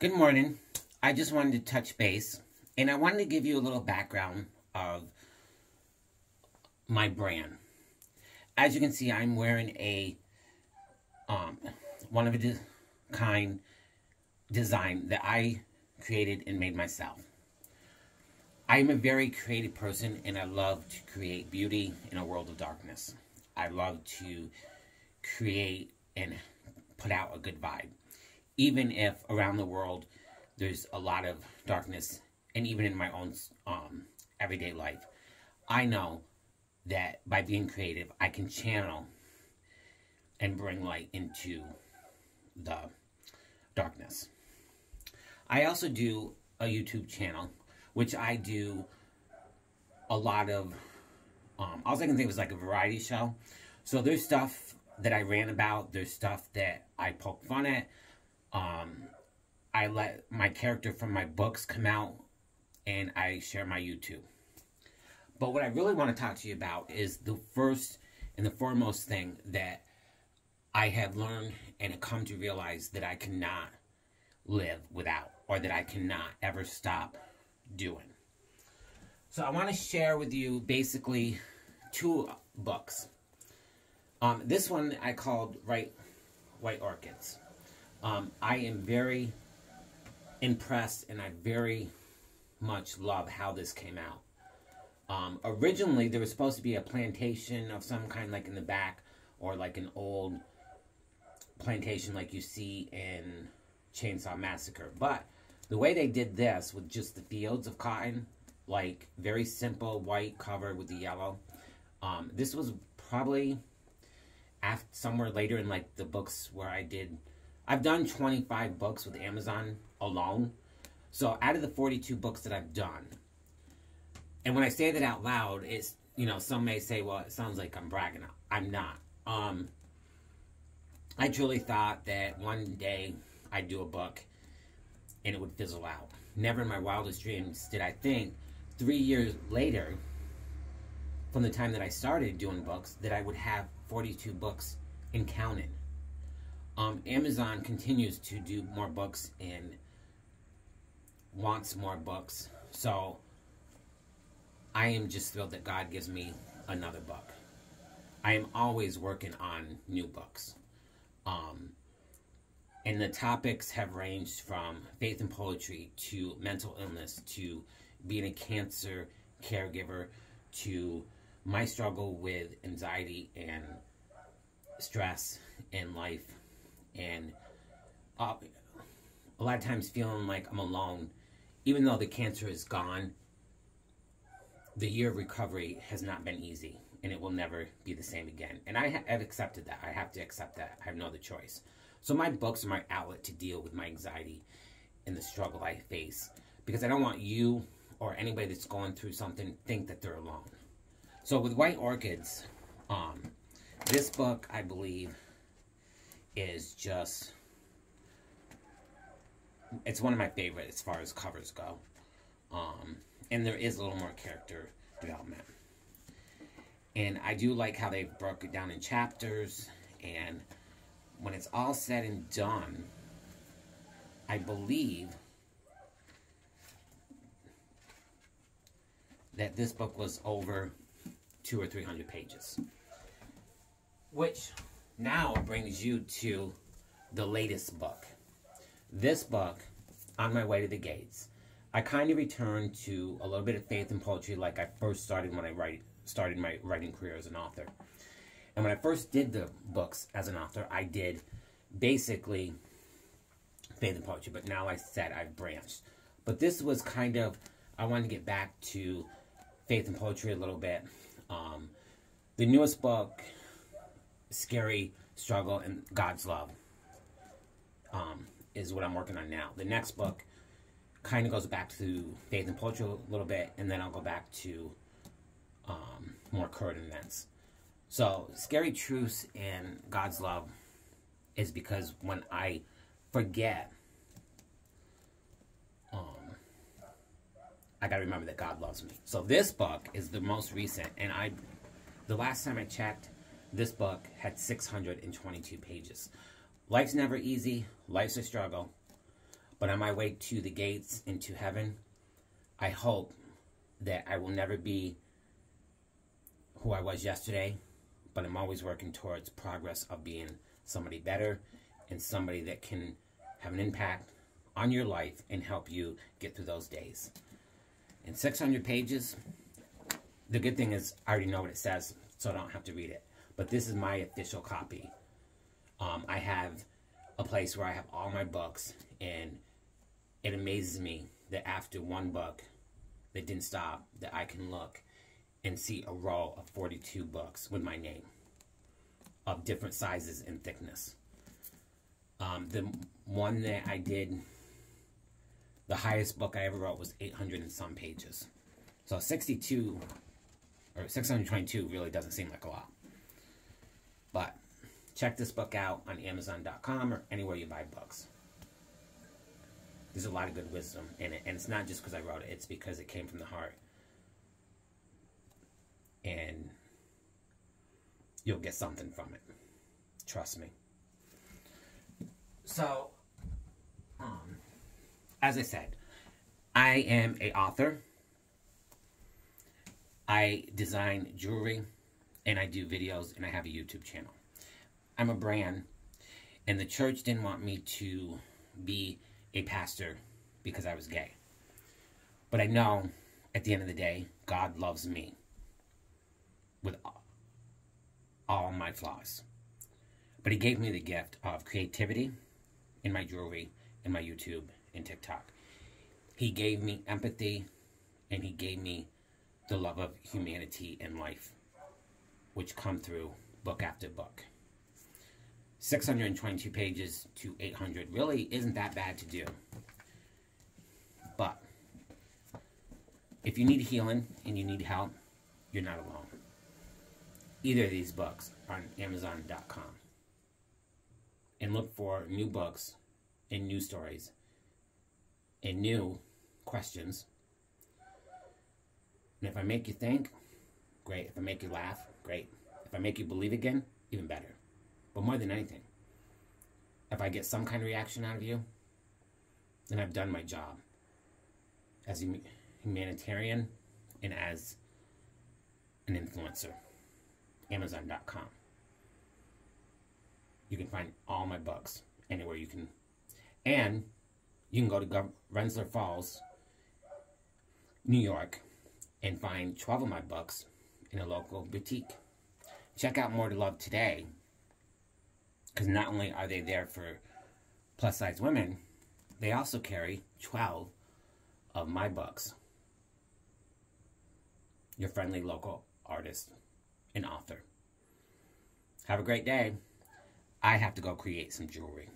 Good morning. I just wanted to touch base, and I wanted to give you a little background of my brand. As you can see, I'm wearing a one of a kind design that I created and made myself. I'm a very creative person, and I love to create beauty in a world of darkness. I love to create and put out a good vibe. Even if around the world there's a lot of darkness, and even in my own everyday life, I know that by being creative, I can channel and bring light into the darkness. I also do a YouTube channel, which I do a lot of, all I can think of is like a variety show. So there's stuff that I rant about, there's stuff that I poke fun at. I let my character from my books come out, and I share my YouTube. But what I really want to talk to you about is the first and the foremost thing that I have learned and come to realize that I cannot live without, or that I cannot ever stop doing. So I want to share with you basically two books. This one I called White Orchids. I am very impressed, and I very much love how this came out. Originally, there was supposed to be a plantation of some kind, like in the back, or like an old plantation like you see in Chainsaw Massacre. But the way they did this with just the fields of cotton, like very simple white cover with the yellow, this was probably somewhere later in like the books where I've done 25 books with Amazon alone. So out of the 42 books that I've done, and when I say that out loud, it's, some may say, well, it sounds like I'm bragging. I'm not. I truly thought that one day I'd do a book and it would fizzle out. Never in my wildest dreams did I think 3 years later, from the time that I started doing books, that I would have 42 books and counting. Amazon continues to do more books and wants more books. So I am just thrilled that God gives me another book. I am always working on new books. And the topics have ranged from faith and poetry to mental illness to being a cancer caregiver to my struggle with anxiety and stress in life, and a lot of times feeling like I'm alone. Even though the cancer is gone, the year of recovery has not been easy, and it will never be the same again. And I have accepted that. I have to accept that. I have no other choice. So my books are my outlet to deal with my anxiety and the struggle I face, because I don't want you or anybody that's going through something think that they're alone. So with White Orchids, this book, I believe, is just, it's one of my favorite as far as covers go. And there is a little more character development. And I do like how they broke it down in chapters, and when it's all said and done, I believe that this book was over 200 or 300 pages. Which now brings you to the latest book. This book, On My Way to the Gates, I kind of returned to a little bit of faith and poetry like I first started when I started my writing career as an author. And when I first did the books as an author, I did basically faith and poetry, but now I said I've branched. But this was kind of, I wanted to get back to faith and poetry a little bit. The newest book, Scary Struggle and God's Love, is what I'm working on now. The next book kind of goes back to faith and poetry a little bit, and then I'll go back to more current events. So, Scary Truths and God's Love is because when I forget, I gotta remember that God loves me. So this book is the most recent, and the last time I checked, this book had 622 pages. Life's never easy. Life's a struggle. But on my way to the gates into heaven, I hope that I will never be who I was yesterday, but I'm always working towards progress of being somebody better and somebody that can have an impact on your life and help you get through those days. In 600 pages, the good thing is I already know what it says, so I don't have to read it. But this is my official copy. I have a place where I have all my books, and it amazes me that after one book that didn't stop, that I can look and see a row of 42 books with my name of different sizes and thickness. The one that I did, the highest book I ever wrote was 800 and some pages. So 62 or 622 really doesn't seem like a lot. But check this book out on Amazon.com or anywhere you buy books. There's a lot of good wisdom in it. And it's not just because I wrote it. It's because it came from the heart. And you'll get something from it. Trust me. So, as I said, I am an author. I design jewelry. And I do videos. And I have a YouTube channel. I'm a brand. And the church didn't want me to be a pastor because I was gay. But I know, at the end of the day, God loves me with all my flaws. But he gave me the gift of creativity in my jewelry, in my YouTube, and TikTok. He gave me empathy, and he gave me the love of humanity and life, which come through book after book. 622 pages to 800 really isn't that bad to do. But if you need healing and you need help, you're not alone. Either of these books are on Amazon.com. And look for new books and new stories and new questions. And if I make you think, great. If I make you laugh, great. If I make you believe again, even better. But more than anything, if I get some kind of reaction out of you, then I've done my job as a humanitarian and as an influencer. Amazon.com. You can find all my books anywhere you can. And you can go to Rensselaer Falls, New York, and find 12 of my books in a local boutique. Check out More to Love today, because not only are they there for plus-size women, they also carry 12 of my books. Your friendly local artist and author. Have a great day. I have to go create some jewelry.